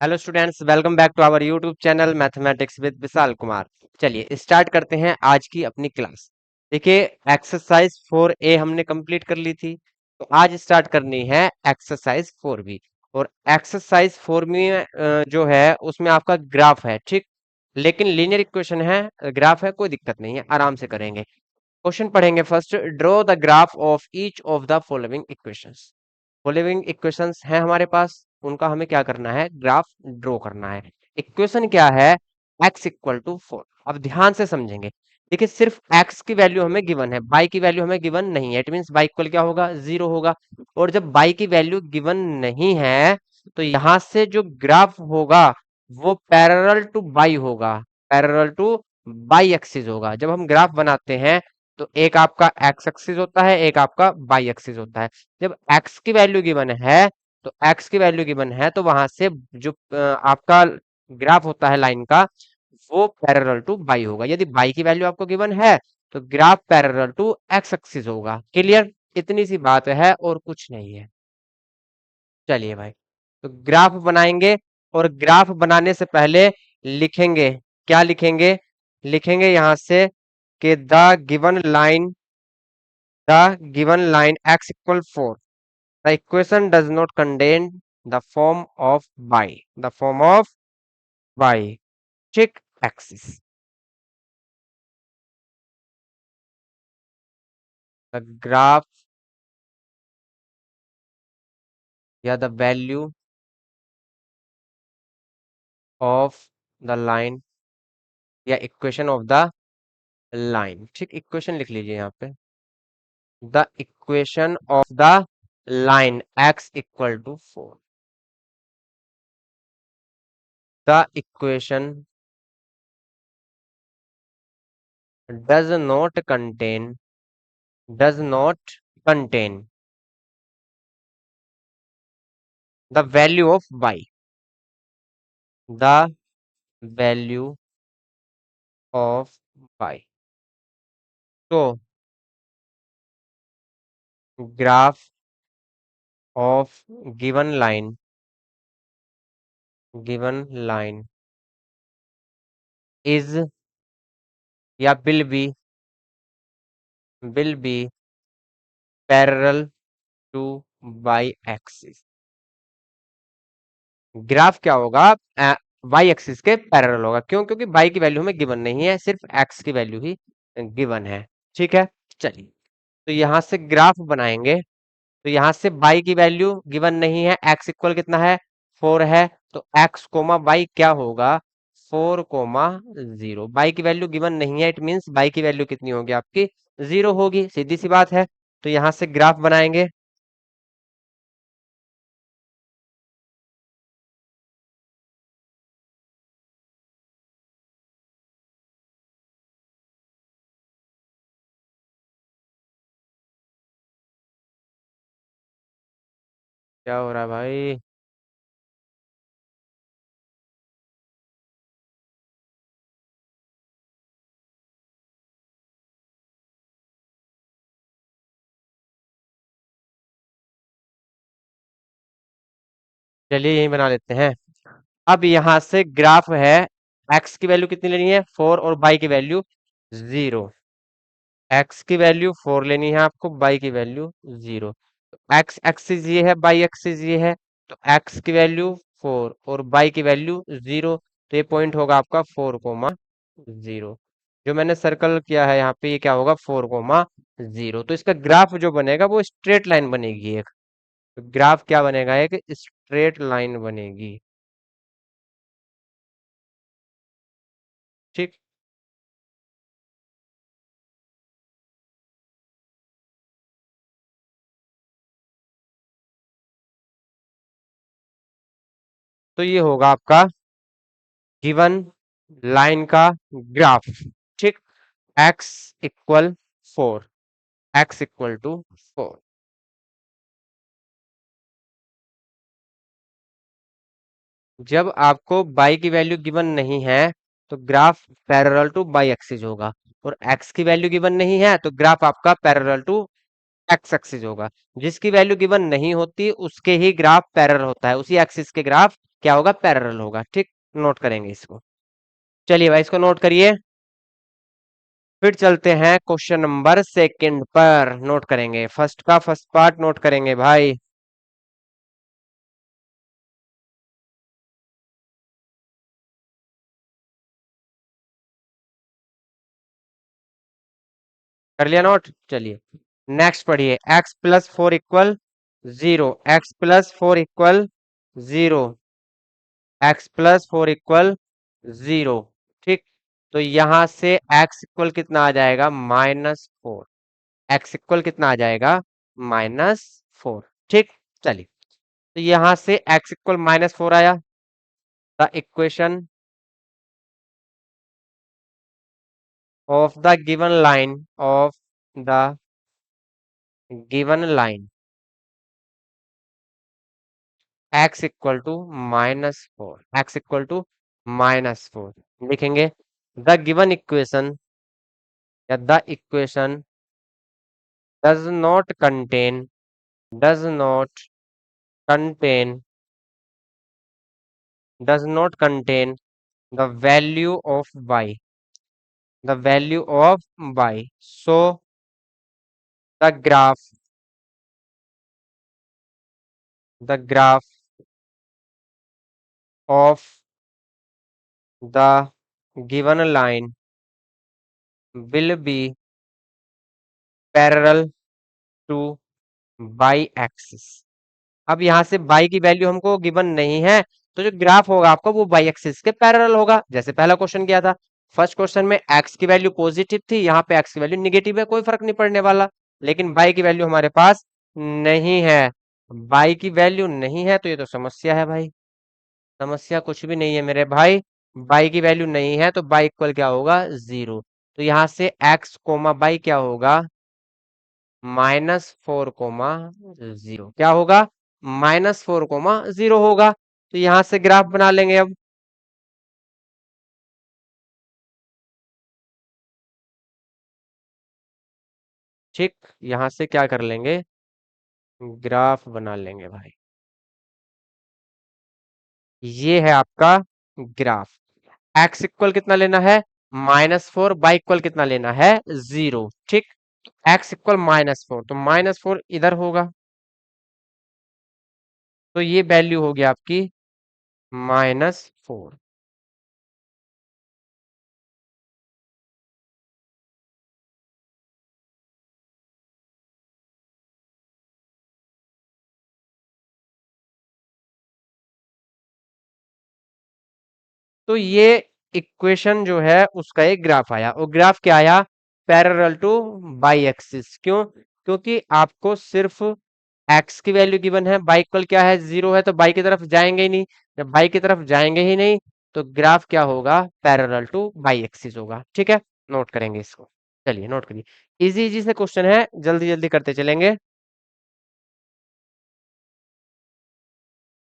Hello students, welcome back to our YouTube channel mathematics with Vishal Kumar. चलिए start करते हैं आज की अपनी क्लास। देखिए, एक्सरसाइज 4A हमने कंप्लीट कर ली थी, तो आज स्टार्ट करनी है एक्सरसाइज 4B। और एक्सरसाइज 4 में जो है उसमें आपका ग्राफ है, ठीक। लेकिन लीनियर इक्वेशन है, ग्राफ है, कोई दिक्कत नहीं है, आराम से करेंगे। क्वेश्चन पढ़ेंगे first. Draw the graph of each of the following equations. Following equations हैं हमारे पास, उनका हमें क्या करना है, ग्राफ ड्रॉ करना है। इक्वेशन क्या है, x इक्वल टू 4। अब ध्यान से समझेंगे। देखिए, सिर्फ x की वैल्यू हमें गिवन है, y की वैल्यू हमें गिवन नहीं है। इट मींस y इक्वल क्या होगा, 0 होगा। और जब y की वैल्यू गिवन नहीं है, तो यहां से जो ग्राफ होगा वो पैरेलल टू y होगा। पैरेलल टू y एक्सिस होगा। जब हम ग्राफ बनाते हैं तो एक आपका x एक्सिस होता है, एक आपका y एक्सिस होता है। जब x की वैल्यू गिवन है, तो x की वैल्यू गिवन है, तो वहां से जो आपका ग्राफ होता है लाइन का, वो पैरेलल टू y होगा। यदि y की वैल्यू आपको गिवन है, तो graph parallel to x axis होगा। क्लियर? इतनी सी बात है और कुछ नहीं है। चलिए भाई, तो ग्राफ बनाएंगे। और ग्राफ बनाने से पहले लिखेंगे, क्या लिखेंगे, लिखेंगे यहां से कि the given line x equal 4, the equation does not contain the form of y, the form of y, check axis, the graph या the value of the line या equation of the line। ठीक, equation लिख लीजिए यहाँ पे। the equation of the line x equal to 4, the equation does not contain does not contain the value of y, the value of y। तो graph of given line is या will be parallel to y axis। Graph क्या होगा, y axis के parallel होगा। क्यों? क्योंकि y की value हमें गिवन नहीं है, सिर्फ x की वैल्यू ही गिवन है। ठीक है, चलिए, तो यहां से ग्राफ बनाएंगे। तो यहां से y की वैल्यू गिवन नहीं है, x इक्वल कितना है, 4 है। तो x कोमा y क्या होगा, 4 कोमा 0। y की वैल्यू गिवन नहीं है, इट मींस y की वैल्यू कितनी होगी आपकी, 0 होगी। सीधी सी बात है। तो यहां से ग्राफ बनाएंगे। क्या हो रहा है भाई? चलिए यही बना लेते हैं। अब यहां से ग्राफ है, x की वैल्यू कितनी लेनी है, 4, और y की वैल्यू 0। x की वैल्यू 4 लेनी है आपको, y की वैल्यू 0। तो x एक्सिस ये है, y एक्सिस ये है। तो x की वैल्यू 4 और y की वैल्यू 0। तो ये पॉइंट होगा आपका 4,0। जो मैंने सर्कल किया है यहाँ पे, ये क्या होगा, 4,0। तो इसका ग्राफ जो बनेगा वो स्ट्रेट लाइन बनेगी एक। तो ग्राफ क्या बनेगा, एक स्ट्रेट लाइन बनेगी। ठीक। तो ये होगा आपका गिवन लाइन का ग्राफ। ठीक। x equal 4, x equal to 4। जब आपको y की वैल्यू गिवन नहीं है, तो graph parallel to y axis होगा। और x की वैल्यू गिवन नहीं है, तो ग्राफ आपका पैरेलल टू एक्स एक्सिस होगा। जिसकी वैल्यू गिवन नहीं होती उसके ही ग्राफ पैरेलल होता है, उसी एक्सिस के ग्राफ क्या होगा, पैरेलल होगा। ठीक, नोट करेंगे इसको। चलिए भाई इसको नोट करिए। फिर चलते हैं क्वेश्चन नंबर सेकंड पर। नोट करेंगे फर्स्ट का फर्स्ट पार्ट नोट करेंगे भाई। कर लिया नोट, चलिए नेक्स्ट पढ़िए। X plus four equal zero, x plus four equal zero, x plus four equal zero. ठीक, तो यहां से एक्स इक्वल कितना आ जाएगा, -4। एक्स इक्वल कितना आ जाएगा, -4। ठीक, चलिए तो यहां से एक्स इक्वल -4 आया। The equation of the given line, of the given line x equal to -4, x equal to -4 लिखेंगे। द गिवन इक्वेशन या the equation does not contain, does not contain, does not contain the value of y, the value of y. So the graph, the graph of the given line will be parallel to y axis। अब यहाँ से y की value हमको given नहीं है, तो जो graph होगा आपका वो y एक्सिस के पैरेलल होगा, जैसे पहला क्वेश्चन किया था। फर्स्ट क्वेश्चन में x की वैल्यू पॉजिटिव थी, यहाँ पे x की वैल्यू निगेटिव है, कोई फर्क नहीं पड़ने वाला। लेकिन y की वैल्यू हमारे पास नहीं है, y की वैल्यू नहीं है, तो ये तो समस्या है भाई। समस्या कुछ भी नहीं है मेरे भाई, y की वैल्यू नहीं है तो y इक्वल क्या होगा, जीरो। तो यहाँ से x कोमा y क्या होगा, -4, 0 क्या होगा, -4, 0 होगा। तो यहां से ग्राफ बना लेंगे अब। ठीक, यहां से क्या कर लेंगे, ग्राफ बना लेंगे भाई। ये है आपका ग्राफ। एक्स इक्वल कितना लेना है, -4, बाई इक्वल कितना लेना है, जीरो। ठीक, एक्स इक्वल -4, तो -4 इधर होगा, तो ये वैल्यू होगी आपकी -4। तो ये इक्वेशन जो है उसका एक ग्राफ आया, और ग्राफ क्या आया, पैरेलल टू बाई एक्सिस। क्यों, क्योंकि आपको सिर्फ एक्स की वैल्यू गिवन है, बाई इक्वल क्या है, जीरो है, तो बाई की तरफ जाएंगे ही नहीं। जब बाई की तरफ जाएंगे ही नहीं तो ग्राफ क्या होगा, पैरेलल टू बाई एक्सिस होगा। ठीक है, नोट करेंगे इसको। चलिए नोट करिए, इजी इजी से क्वेश्चन है, जल्दी जल्दी करते चलेंगे।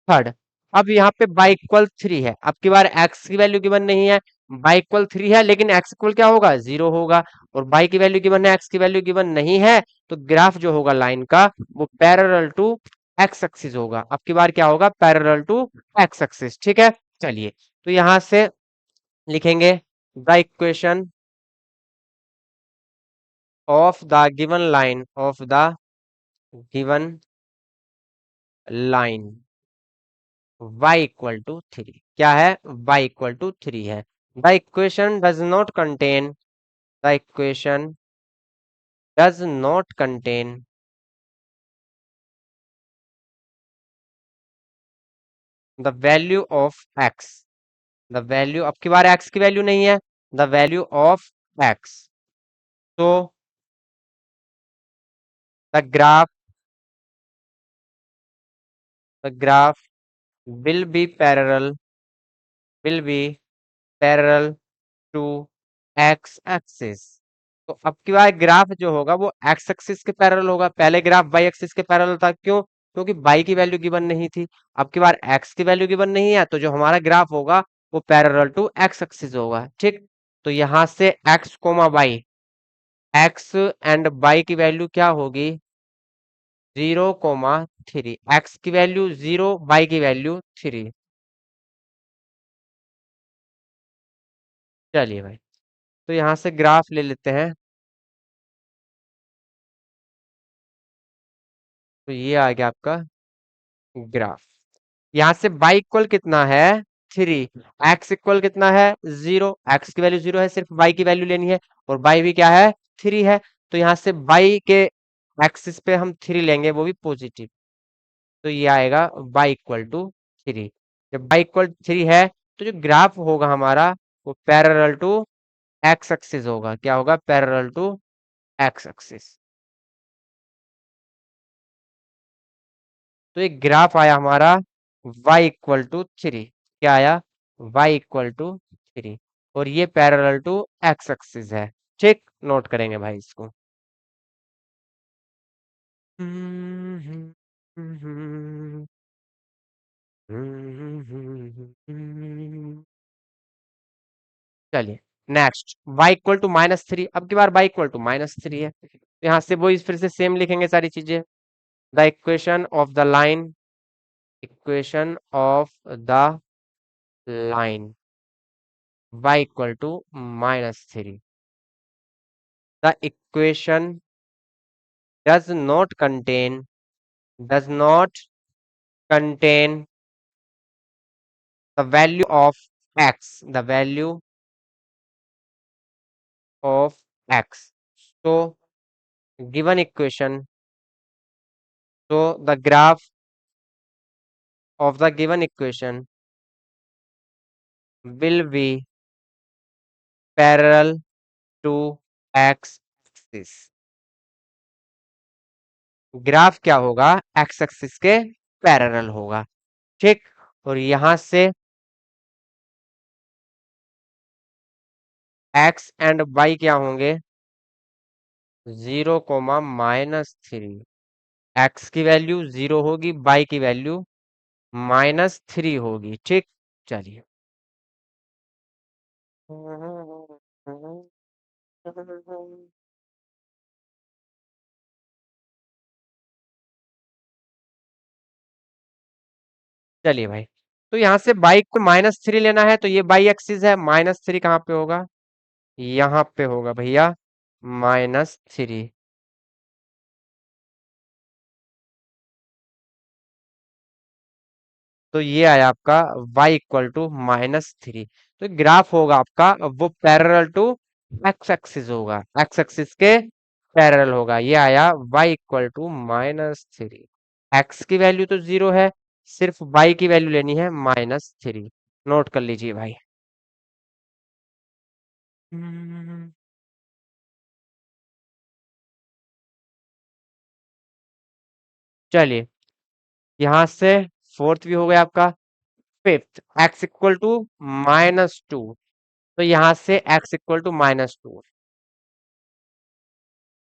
थर्ड, अब यहाँ पे बाई इक्वल 3 है, अब की बार एक्स की वैल्यू गिवन नहीं है, बाई इक्वल 3 है, लेकिन एक्स इक्वल क्या होगा, जीरो होगा। और बाई की वैल्यू गिवन है, एक्स की वैल्यू गिवन नहीं है, तो ग्राफ जो होगा लाइन का वो पैरेलल टू एक्स एक्सिस होगा। अब की बार क्या होगा, पैरेलल टू एक्स एक्सिस। ठीक है, चलिए तो यहां से लिखेंगे the equation of the given line, of the given line y equal to 3। क्या है, y इक्वल टू 3 है। The equation does not contain, the equation does not contain the value of x, the value, अब की बार x की वैल्यू नहीं है, द वैल्यू ऑफ x। तो the graph, the graph will be parallel, will be parallel to x axis. तो अब की बार ग्राफ जो होगा वो एक्स एक्सिस के पैरेलल होगा, पहले ग्राफ वाई एक्सिस के पैरेलल था। क्यों, क्योंकि वाई की वैल्यू गिवन नहीं थी। अब की बार एक्स की वैल्यू गिवन नहीं है, तो जो हमारा ग्राफ होगा वो पैरेलल टू एक्स एक्सिस होगा। ठीक, तो यहां से x comma y, x and y की वैल्यू क्या होगी, 0,3। एक्स की वैल्यू 0, वाई की वैल्यू 3। चलिए भाई, तो यहाँ से ग्राफ ले लेते हैं। तो ये आ गया आपका ग्राफ। यहाँ से y इक्वल कितना है, 3। x इक्वल कितना है, 0। x की वैल्यू 0 है, सिर्फ y की वैल्यू लेनी है, और y भी क्या है, 3 है। तो यहाँ से y के एक्सिस पे हम 3 लेंगे, वो भी पॉजिटिव। तो ये आएगा y इक्वल टू 3। जब y इक्वल 3 है, तो जो ग्राफ होगा हमारा, वो पैरेलल टू एक्स एक्सिस होगा। क्या होगा, पैरेलल टू एक्स एक्सिस। तो एक ग्राफ आया हमारा y इक्वल टू 3। क्या आया, y इक्वल टू 3, और ये पैरेलल टू एक्स एक्सिस है। ठीक, नोट करेंगे भाई इसको। चलिए नेक्स्ट, y इक्वल टू -3। अब की बार y इक्वल टू -3 है, तो यहाँ से वो फिर से सेम लिखेंगे सारी चीजें। The equation of the line, equation of the line y equal to -3। The equation does not contain, does not contain the value of x, the value of x. So given equation, so the graph of the given equation will be parallel to x axis. Graph क्या होगा, x axis के parallel होगा। ठीक, और यहां से x and Y क्या होंगे, 0,-3। एक्स की वैल्यू 0 होगी, वाई की वैल्यू -3 होगी। ठीक, चलिए। चलिए भाई, तो यहाँ से बाइक को -3 लेना है, तो ये बाई एक्सिस है। -3 कहाँ पे होगा, यहाँ पे होगा भैया, -3। तो ये आया आपका y इक्वल टू -3। तो ग्राफ होगा आपका, वो पैरेलल टू एक्स एक्सिस होगा, एक्स एक्सिस के पैरेलल होगा। ये आया y इक्वल टू -3। एक्स की वैल्यू तो 0 है, सिर्फ y की वैल्यू लेनी है -3। नोट कर लीजिए भाई। चलिए, यहाँ से फोर्थ भी हो गया आपका। Fifth, x equal to -2। तो यहाँ से x equal to -2।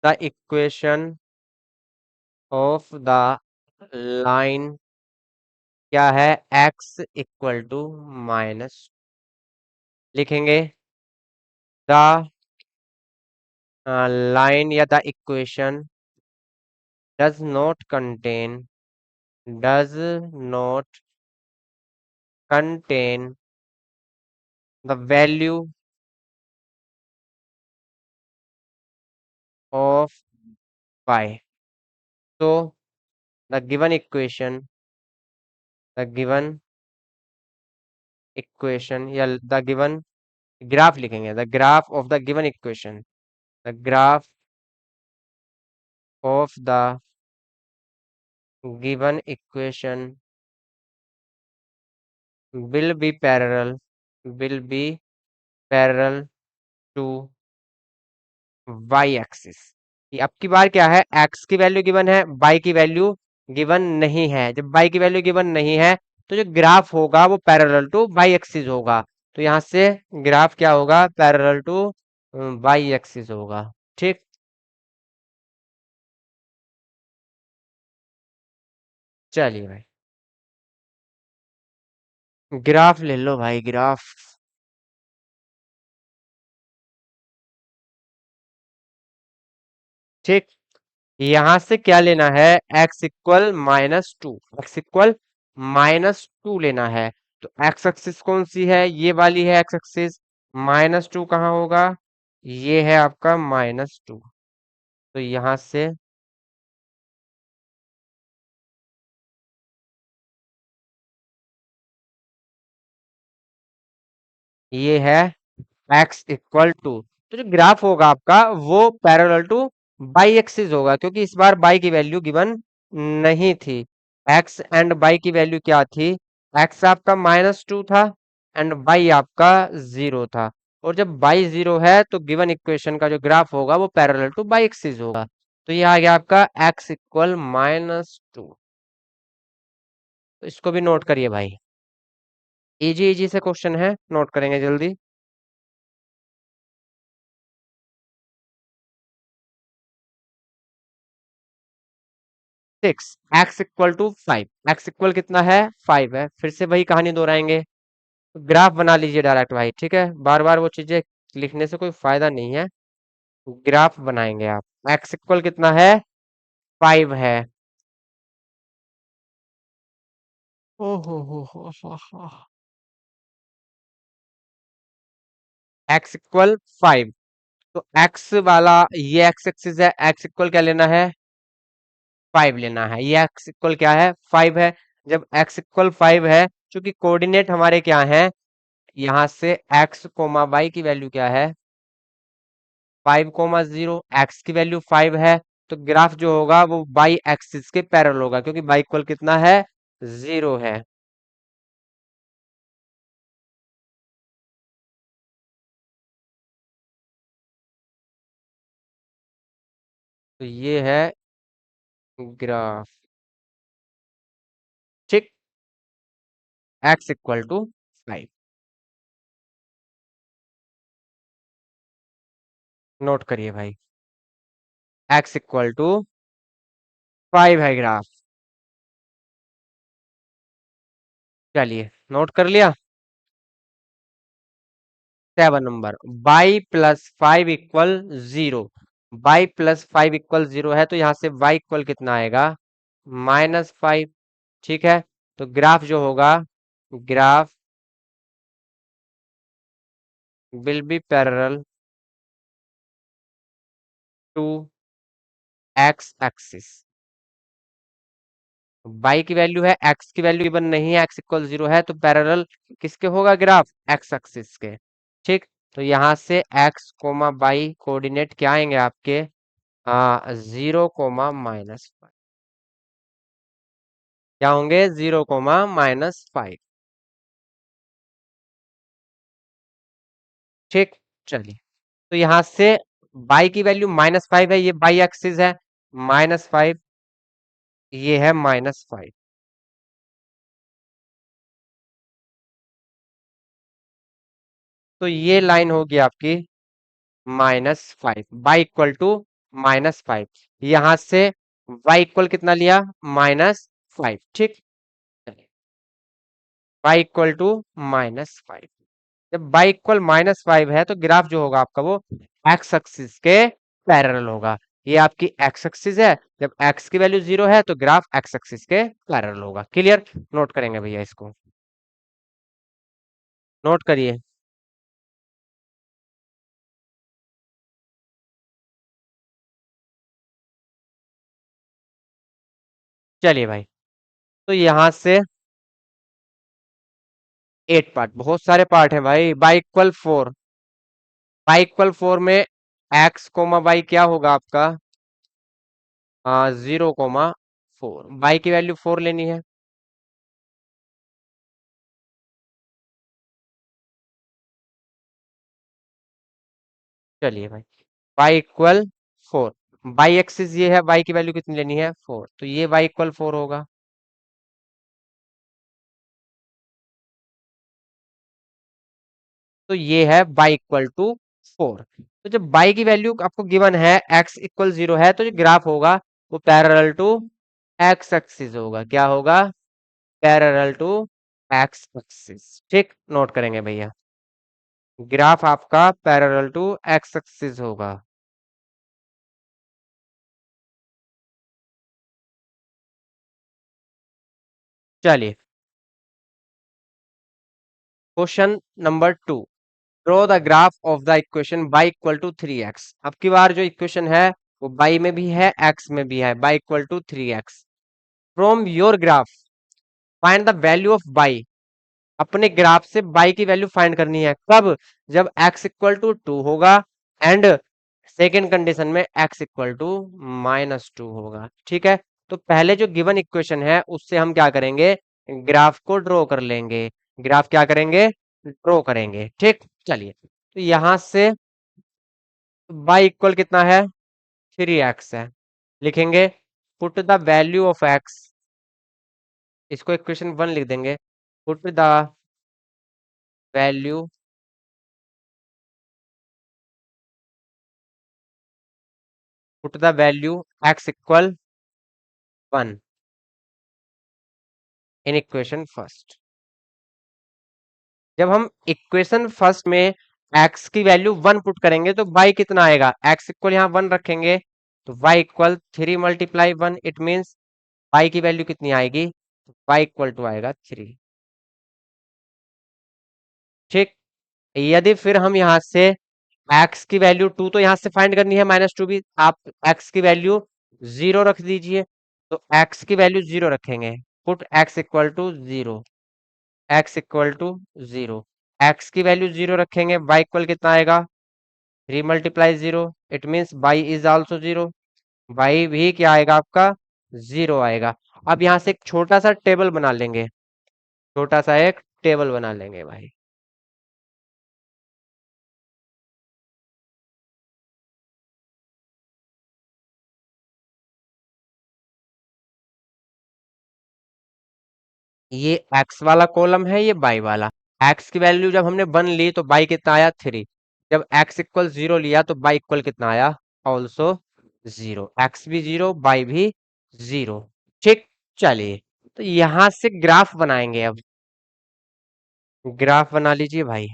The equation of the line क्या है, x इक्वल टू माइनस, लिखेंगे द लाइन या the equation does not contain, does not contain the value of y। तो the given equation, the given equation या the given graph लिखेंगे, the graph of the given equation, the graph of the given equation will be parallel, will be parallel to y axis. ये अब की बार क्या है, x की value given है, y की वैल्यू गिवन नहीं है। जब y की वैल्यू गिवन नहीं है, तो जो ग्राफ होगा वो पैरेलल टू y एक्सिस होगा। तो यहाँ से ग्राफ क्या होगा, पैरेलल टू y एक्सिस होगा। ठीक, चलिए भाई, ग्राफ ले लो भाई, ग्राफ। ठीक, यहां से क्या लेना है, x=-2, x=-2 लेना है। तो एक्स एक्सिस कौन सी है, ये वाली है एक्स एक्सिस। -2 कहाँ होगा, ये है आपका -2। तो यहां से ये है x=-2। तो जो ग्राफ होगा आपका वो पैरेलल टू बाई एक्सिस होगा, क्योंकि इस बार बाई की वैल्यू गिवन नहीं थी। x एंड बाई की वैल्यू क्या थी, x आपका -2 था एंड बाई आपका 0 था। और जब बाई 0 है तो गिवन इक्वेशन का जो ग्राफ होगा वो पैरेलल टू बाई एक्सिस होगा। तो ये आ गया आपका x=-2। तो इसको भी नोट करिए भाई, इजी इजी से क्वेश्चन है, नोट करेंगे जल्दी। 6, x=5, x इक्वल कितना है, 5 है। फिर से वही कहानी दोहराएंगे, ग्राफ बना लीजिए डायरेक्ट भाई, ठीक है, बार बार वो चीजें लिखने से कोई फायदा नहीं है। ग्राफ बनाएंगे आप, x इक्वल कितना है, 5 है। हो x इक्वल 5। तो x वाला ये x एक्सिस है, x इक्वल क्या लेना है, 5 लेना है। ये x इक्वल क्या है, 5 है। जब x इक्वल 5 है, क्योंकि कोऑर्डिनेट हमारे क्या है, यहां से x, y की वैल्यू क्या है, 5,0, x की वैल्यू 5 है। तो ग्राफ जो होगा वो बाई एक्सिस के पैरेलल होगा, क्योंकि बाई इक्वल कितना है, 0 है। तो ये है ग्राफ, ठीक, x=5। नोट करिए भाई, x=5 है ग्राफ। चलिए नोट कर लिया। 7 नंबर, y+5=0। y+5=0 है, तो यहाँ से y इक्वल कितना आएगा, -5। ठीक है, तो ग्राफ जो होगा, graph will be parallel to x axis. Y की वैल्यू है, एक्स की वैल्यू गिवन नहीं है, x=0 है, तो पैरेलल किसके होगा ग्राफ, एक्स एक्सिस के। ठीक, तो यहाँ से x, बाई कोऑर्डिनेट क्या आएंगे आपके, 0, -5। क्या होंगे, 0, -5। ठीक, चलिए, तो यहाँ से बाई की वैल्यू -5 है, ये बाई एक्सिस है, -5, ये है -5। तो ये लाइन होगी आपकी -5, y=-5। यहां से y इक्वल कितना लिया, -5। ठीक, y=-5। जब y इक्वल -5 है, तो ग्राफ जो होगा आपका वो x एक्सिस के पैरेलल होगा। ये आपकी x एक्सिस है, जब x की वैल्यू 0 है तो ग्राफ x एक्सिस के पैरेलल होगा। क्लियर, नोट करेंगे भैया इसको, नोट करिए। चलिए भाई, तो यहां से 8 पार्ट, बहुत सारे पार्ट हैं भाई। y=4 में x, y क्या होगा आपका, 0,4। y की वैल्यू 4 लेनी है। चलिए भाई, y=4, बाई एक्सिस ये है, y की वैल्यू कितनी लेनी है, 4, तो ये y=4 होगा। तो ये है y=4। तो जब y की वैल्यू आपको गिवन है, x=0 है, तो जो ग्राफ होगा वो पैरेलल टू x एक्सिस होगा। क्या होगा, पैरेलल टू x एक्सिस। ठीक, नोट करेंगे भैया, ग्राफ आपका पैरेलल टू x एक्सिस होगा। चलिए question number 2, draw the graph of the equation y equal to 3x। अब की बार जो इक्वेशन है वो y में भी है x में भी है, y equal to 3x। From your graph find the value of y। अपने ग्राफ से y की वैल्यू फाइंड करनी है, कब? जब x इक्वल टू 2 होगा एंड सेकेंड कंडीशन में x इक्वल टू -2 होगा। ठीक है, तो पहले जो गिवन इक्वेशन है उससे हम क्या करेंगे, ग्राफ को ड्रॉ कर लेंगे। ग्राफ क्या करेंगे, ड्रॉ करेंगे। ठीक, चलिए तो यहां से y इक्वल कितना है, 3x है, लिखेंगे put the value of x। इसको इक्वेशन 1 लिख देंगे। Put the value, put the value x equal 1 in equation first. जब हम इक्वेशन फर्स्ट में x की वैल्यू 1 पुट करेंगे तो y कितना आएगा, x इक्वल यहाँ 1 रखेंगे तो y equal 3 multiply 1, it means y की वैल्यू कितनी आएगी, y इक्वल टू आएगा 3। ठीक, यदि फिर हम यहाँ से x की वैल्यू 2 तो यहाँ से फाइंड करनी है, -2 भी, आप x की वैल्यू 0 रख दीजिए। तो x की वैल्यू 0 रखेंगे, put x equal to 0, x equal to 0। x की वैल्यू 0 रखेंगे, y इक्वल कितना आएगा, 3 multiply 0, it means y is also 0। y भी क्या आएगा आपका, 0 आएगा। अब यहाँ से एक छोटा सा टेबल बना लेंगे, छोटा सा एक टेबल बना लेंगे भाई। ये x वाला कॉलम है, ये y वाला। x की वैल्यू जब हमने 1 ली तो y कितना आया, 3। जब x इक्वल 0 लिया तो y इक्वल कितना आया, ऑल्सो 0। x भी 0, y भी 0। ठीक, चलिए तो यहां से ग्राफ बनाएंगे। अब ग्राफ बना लीजिए भाई।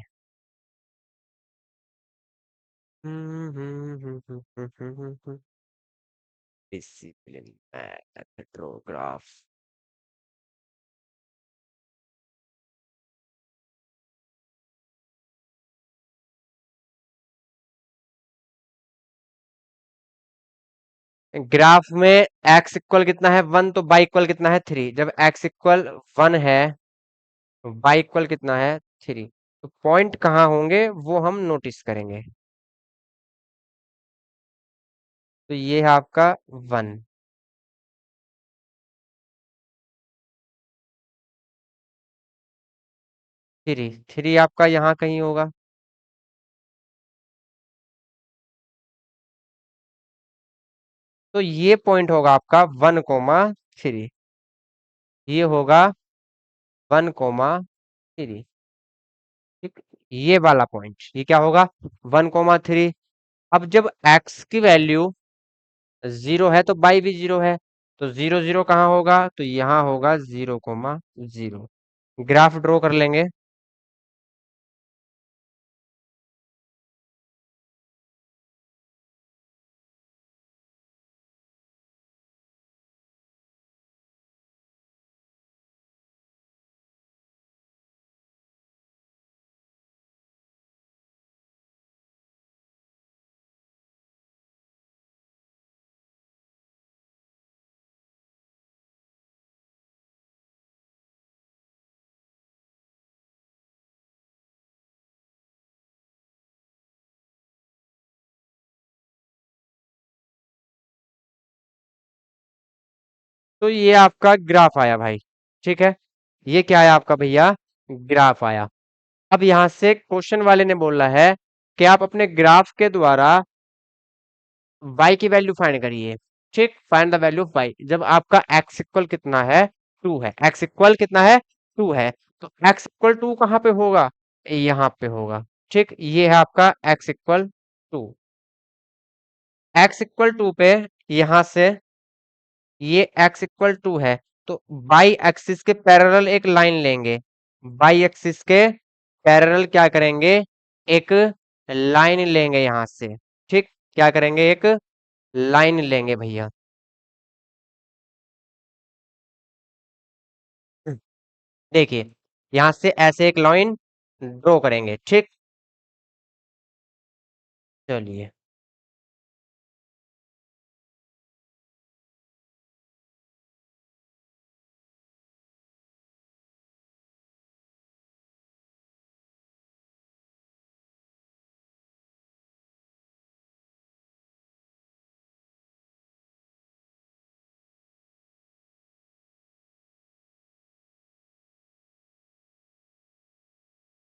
Discipline graph. ग्राफ में x इक्वल कितना है 1 तो y इक्वल कितना है 3। जब x इक्वल 1 है तो y इक्वल कितना है 3। तो पॉइंट कहाँ होंगे वो हम नोटिस करेंगे। तो ये है आपका 1, 3, 3 आपका यहाँ कहीं होगा। तो ये पॉइंट होगा आपका 1,3। ये होगा 1,3। ठीक, ये वाला पॉइंट ये क्या होगा, 1,3। अब जब x की वैल्यू 0 है तो y भी 0 है, तो 0 0 कहाँ होगा, तो यहाँ होगा 0,0। ग्राफ ड्रॉ कर लेंगे। तो ये आपका ग्राफ आया भाई। ठीक है, ये क्या आया आपका भैया, ग्राफ आया। अब यहां से क्वेश्चन वाले ने बोला है कि आप अपने ग्राफ के द्वारा y की वैल्यू फाइंड करिए। ठीक, find the value of y। जब आपका x इक्वल कितना है, 2 है, x इक्वल कितना है, 2 है, तो x इक्वल 2 कहाँ पे होगा, यहाँ पे होगा। ठीक, ये है आपका x इक्वल 2। x इक्वल 2 पे यहां से ये x इक्वल 2 है, तो बाई एक्सिस के पैरेलल एक लाइन लेंगे। बाई एक्सिस के पैरेलल क्या करेंगे, एक लाइन लेंगे यहां से। ठीक, क्या करेंगे, एक लाइन लेंगे भैया। देखिए यहां से ऐसे एक लाइन ड्रॉ करेंगे, ठीक। चलिए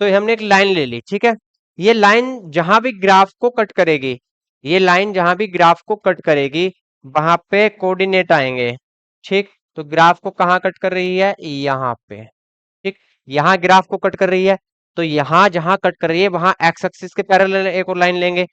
तो हमने एक लाइन ले ली, ठीक है। ये लाइन जहां भी ग्राफ को कट करेगी, ये लाइन जहां भी ग्राफ को कट करेगी वहां पे कोऑर्डिनेट आएंगे, ठीक। तो ग्राफ को कहाँ कट कर रही है, यहाँ पे, ठीक। यहाँ ग्राफ को कट कर रही है, तो यहाँ जहां कट कर रही है वहां एक्स एक्सिस के पैरेलल एक और लाइन लेंगे,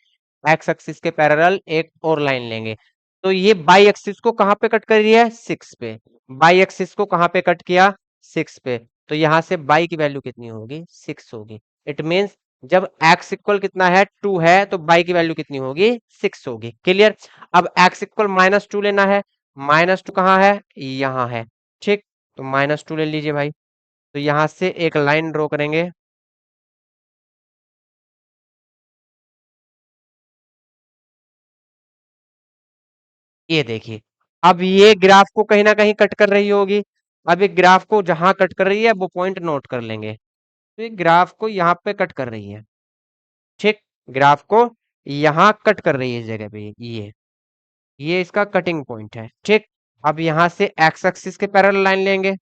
एक्स एक्सिस के पैरेलल एक और लाइन लेंगे। तो ये बाई एक्सिस को कहां पे कट कर रही है, सिक्स पे। बाई एक्सिस को कहां पे कट किया, सिक्स पे। तो यहां से बाई की वैल्यू कितनी होगी, सिक्स होगी। इट मींस जब x इक्वल कितना है, टू है, तो बाई की वैल्यू कितनी होगी, सिक्स होगी। क्लियर। अब x इक्वल माइनस टू लेना है, माइनस टू कहाँ है, यहाँ है, ठीक। तो माइनस टू ले लीजिए भाई। तो यहां से एक लाइन ड्रॉ करेंगे, ये देखिए। अब ये ग्राफ को कहीं ना कहीं कट कर रही होगी। अब ये ग्राफ को जहां कट कर रही है वो पॉइंट नोट कर लेंगे। तो ये ग्राफ को यहाँ पे कट कर रही है, ठीक। ग्राफ को यहाँ कट कर रही है इस जगह पे, ये इसका कटिंग पॉइंट है, ठीक। अब यहां से एक्स एक्सिस के पैरेलल लाइन लेंगे।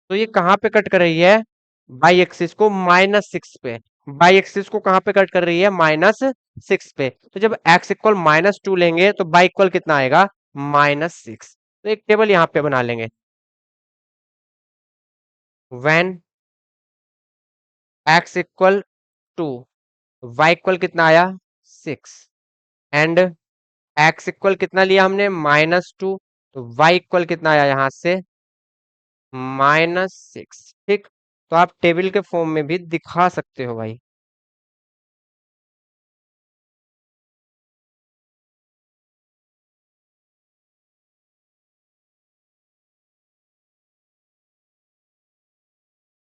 तो ये कहाँ पे कट कर रही है, बाई एक्सिस को माइनस सिक्स पे। बाई एक्सिस को कहाँ पे कट कर रही है, माइनस सिक्स पे। तो जब एक्स इक्वल माइनस टू लेंगे तो बाई इक्वल कितना आएगा, माइनस सिक्स। तो एक टेबल यहाँ पे बना लेंगे, when x equal to, y equal कितना आया, सिक्स। एंड एक्स इक्वल कितना लिया हमने, माइनस टू। तो वाई इक्वल कितना आया यहाँ से, माइनस सिक्स, ठीक। तो आप टेबल के फॉर्म में भी दिखा सकते हो भाई।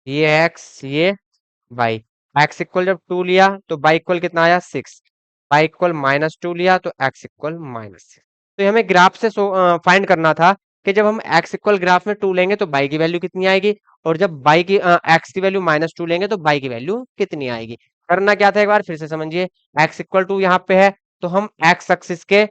ये एक्स, ये बाई। एक्स इक्वल जब टू लिया तो बाई इक्वल कितना आया, six. By equal minus two लिया तो एक्स इक्वल माइनस सिक्स। तो ये हमें ग्राफ से फाइंड करना था कि जब हम एक्स इक्वल ग्राफ में टू लेंगे तो बाई की वैल्यू कितनी आएगी, और जब बाई की एक्स की वैल्यू माइनस टू लेंगे तो बाई की वैल्यू कितनी आएगी। करना क्या था, एक बार फिर से समझिए। एक्स इक्वल टू यहाँ पे है, तो हम एक्स एक्सिस के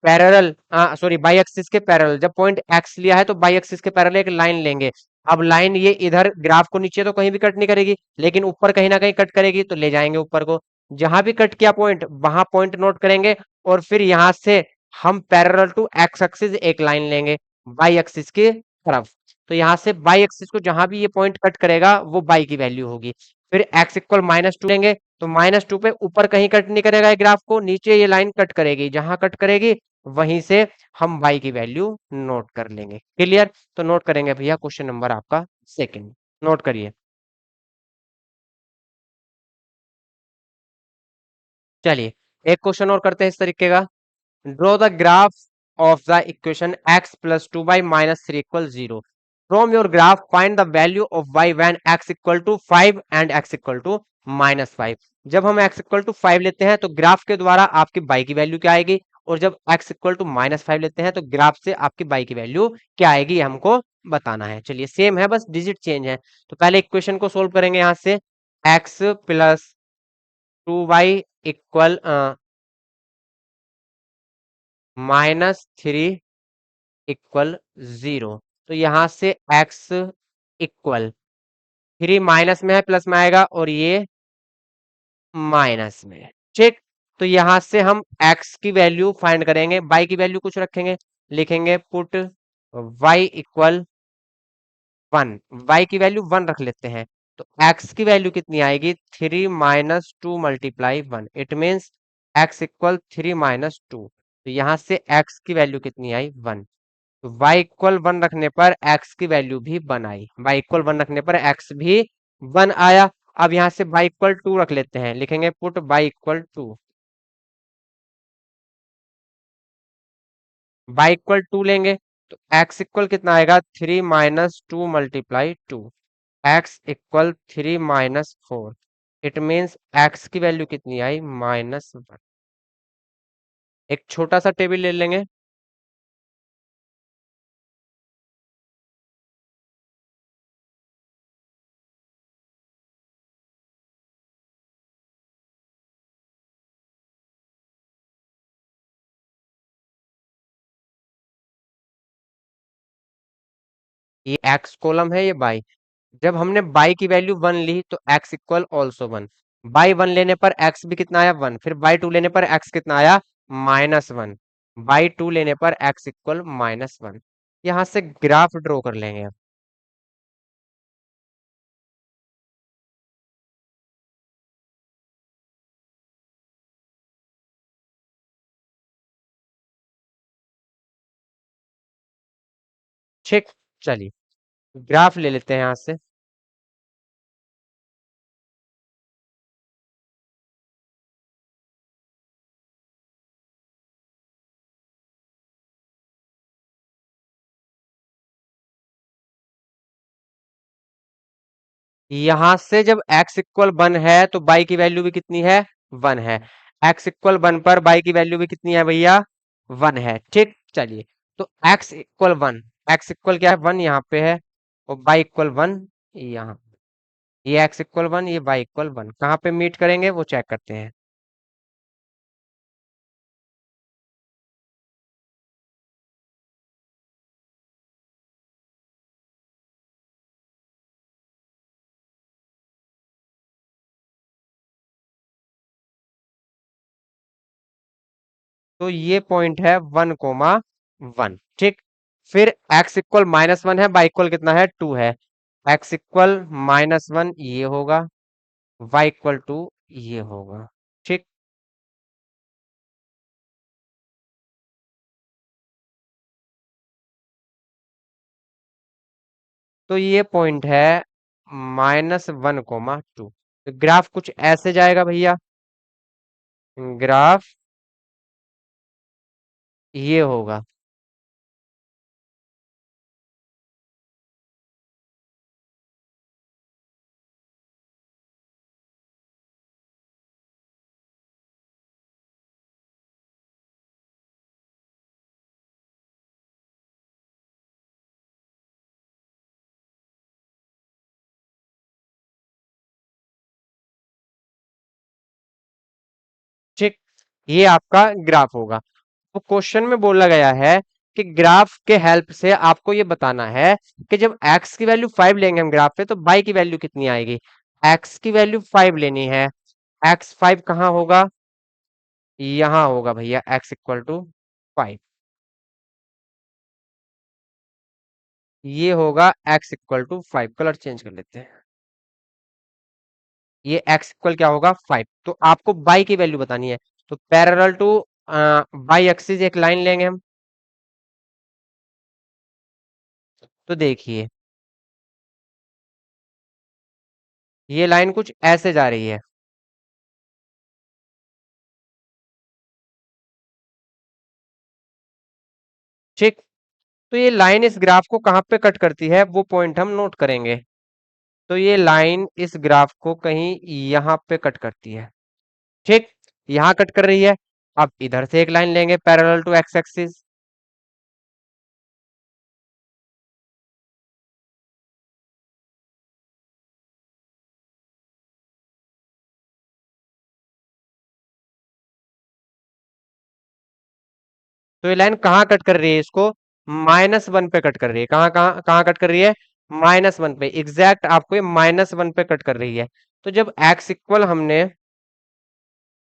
पैरेलल, सॉरी बाई एक्सिस के पैरेलल, जब पॉइंट एक्स लिया है तो बाई एक्सिस के पैरेलल एक लाइन लेंगे। अब लाइन ये इधर ग्राफ को नीचे तो कहीं भी कट नहीं करेगी, लेकिन ऊपर कहीं ना कहीं कट करेगी, तो ले जाएंगे ऊपर को। जहां भी कट किया पॉइंट वहां पॉइंट नोट करेंगे, और फिर यहां से हम पैरेलल टू एक्स एक्सिस एक लाइन लेंगे बाई एक्सिस की तरफ। तो यहाँ से बाई एक्सिस को जहां भी ये पॉइंट कट करेगा वो बाई की वैल्यू होगी। फिर एक्स इक्वल माइनस टू लेंगे, तो माइनस टू पे ऊपर कहीं कट नहीं करेगा ये ग्राफ को, नीचे ये लाइन कट करेगी, जहां कट करेगी वहीं से हम बाई की वैल्यू नोट कर लेंगे। क्लियर। तो नोट करेंगे भैया, क्वेश्चन नंबर आपका सेकंड, नोट करिए। चलिए एक क्वेश्चन और करते हैं इस तरीके का। Draw the graph of the equation x plus two by minus three equal zero. From your graph find the value of y when x equal to five and x equal to minus five. जब हम x equal to five लेते हैं तो graph के द्वारा आपकी y की value क्या आएगी, और जब x equal to minus five लेते हैं तो ग्राफ से आपकी y की वैल्यू क्या आएगी, ये हमको बताना है। चलिए सेम है, बस डिजिट चेंज है। तो पहले इक्वेशन को सोल्व करेंगे यहाँ से। x plus two y equal minus three equal zero. तो यहां से x इक्वल, थ्री माइनस में है प्लस में आएगा, और ये माइनस में है, ठीक। तो यहां से हम x की वैल्यू फाइंड करेंगे, y की वैल्यू कुछ रखेंगे, लिखेंगे put y equal one. y की वैल्यू वन रख लेते हैं। तो x की वैल्यू कितनी आएगी, three minus two multiply one. It means x equal three minus two. तो यहां से x की वैल्यू कितनी आई, वन। तो y इक्वल वन रखने पर x की वैल्यू भी वन आई, y इक्वल वन रखने पर x भी वन आया। अब यहां से y इक्वल टू रख लेते हैं, लिखेंगे put y equal to. y equal to लेंगे तो x इक्वल कितना आएगा, 3 - 2 × 2, x equal 3 - 4। It means x की वैल्यू कितनी आई, -1। एक छोटा सा टेबल ले लेंगे। ये x कॉलम है, ये बाई। जब हमने बाई की वैल्यू 1 ली तो x इक्वल ऑल्सो 1। बाई 1 लेने पर x भी कितना आया, 1। फिर बाई 2 लेने पर x कितना आया, -1। बाई 2 लेने पर x इक्वल -1। यहां से ग्राफ ड्रॉ कर लेंगे अब। ठीक, चलिए ग्राफ ले लेते हैं यहां से। यहां से जब x इक्वल 1 है तो बाई की वैल्यू भी कितनी है, 1 है। x इक्वल 1 पर बाई की वैल्यू भी कितनी है भैया, 1 है। ठीक, चलिए। तो x इक्वल 1, x इक्वल क्या है, 1 यहाँ पे है, और बाई इक्वल 1 यहाँ। ये x इक्वल 1, ये y इक्वल 1, कहाँ पे मीट करेंगे वो चेक करते हैं। तो ये पॉइंट है 1, 1। ठीक, फिर x इक्वल -1 है, y इक्वल कितना है, 2 है। x इक्वल -1 ये होगा, y इक्वल 2 ये होगा। ठीक, तो ये पॉइंट है -1, 2। तो ग्राफ कुछ ऐसे जाएगा भैया, ग्राफ ये होगा। ठीक, ये आपका ग्राफ होगा। तो क्वेश्चन में बोला गया है कि ग्राफ के हेल्प से आपको ये बताना है कि जब x की वैल्यू 5 लेंगे हम ग्राफ पे तो y की वैल्यू कितनी आएगी। x की वैल्यू 5 लेनी है, x 5 कहाँ होगा, यहाँ होगा भैया, x इक्वल टू 5। ये होगा x equal to 5। Colour change कर लेते हैं। ये x इक्वल क्या होगा, 5। तो आपको y की वैल्यू बतानी है। तो पैरेलल टू y एक्सिस एक लाइन लेंगे हम। तो देखिए, ये लाइन कुछ ऐसे जा रही है। ठीक, तो ये लाइन इस ग्राफ को कहाँ पे कट करती है वो पॉइंट हम नोट करेंगे। तो ये लाइन इस ग्राफ को कहीं यहाँ पे कट करती है। ठीक, यहाँ कट कर रही है। अब इधर से एक लाइन लेंगे पैरेलल टू एक्स एक्सिस। तो ये लाइन कहाँ कट कर रही है, इसको -1 पे कट कर रही है। कहाँ कहाँ कहाँ कट कर रही है, -1 पे। एग्जैक्ट आपको ये -1 पे कट कर रही है। तो जब एक्स इक्वल हमने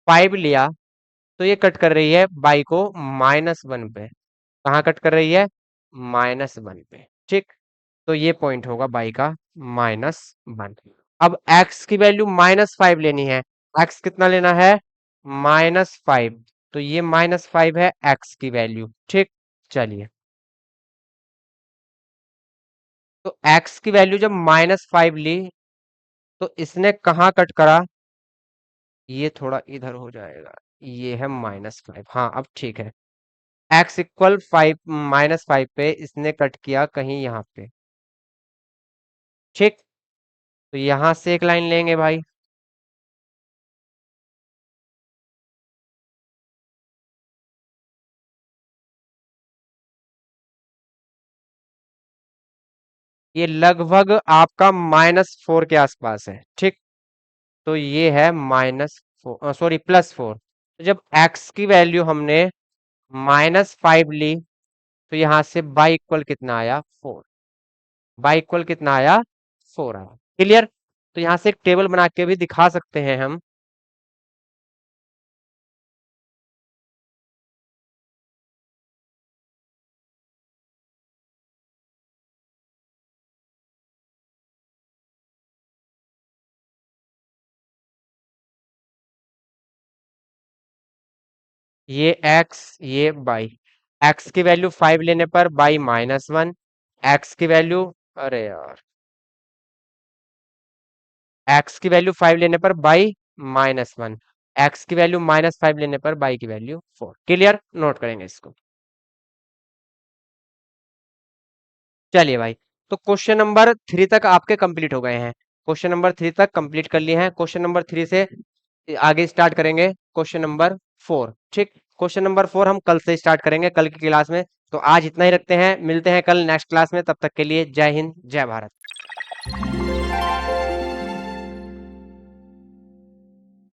5 लिया तो ये कट कर रही है बाई को -1 पे। कहाँ कट कर रही है, -1 पे। ठीक, तो ये पॉइंट होगा बाई का -1। अब x की वैल्यू -5 लेनी है। x कितना लेना है, -5। तो ये -5 है x की वैल्यू। ठीक, चलिए। तो x की वैल्यू जब -5 ली तो इसने कहाँ कट करा, ये थोड़ा इधर हो जाएगा, ये है -5। हाँ अब ठीक है। एक्स इक्वल 5 -5 पे इसने कट किया कहीं यहाँ पे। ठीक, तो यहां से एक लाइन लेंगे भाई। ये लगभग आपका -4 के आसपास है। ठीक, तो ये है -4, सॉरी +4। तो जब x की वैल्यू हमने -5 ली तो यहां से बाई इक्वल कितना आया, 4। बाई इक्वल कितना आया, 4 आया। क्लियर। तो यहां से एक टेबल बना के भी दिखा सकते हैं हम। ये x, ये बाई। x की वैल्यू 5 लेने पर बाई -1। x की वैल्यू, अरे यार, x की वैल्यू 5 लेने पर बाई -1। x की वैल्यू -5 लेने पर बाई की वैल्यू 4। क्लियर, नोट करेंगे इसको। चलिए भाई, तो क्वेश्चन नंबर 3 तक आपके कंप्लीट हो गए हैं। क्वेश्चन नंबर 3 तक कंप्लीट कर लिए हैं। क्वेश्चन नंबर 3 से आगे स्टार्ट करेंगे क्वेश्चन नंबर 4। ठीक, क्वेश्चन नंबर 4 हम कल से स्टार्ट करेंगे, कल की क्लास में। तो आज इतना ही रखते हैं, मिलते हैं कल नेक्स्ट क्लास में। तब तक के लिए जय हिंद, जय भारत।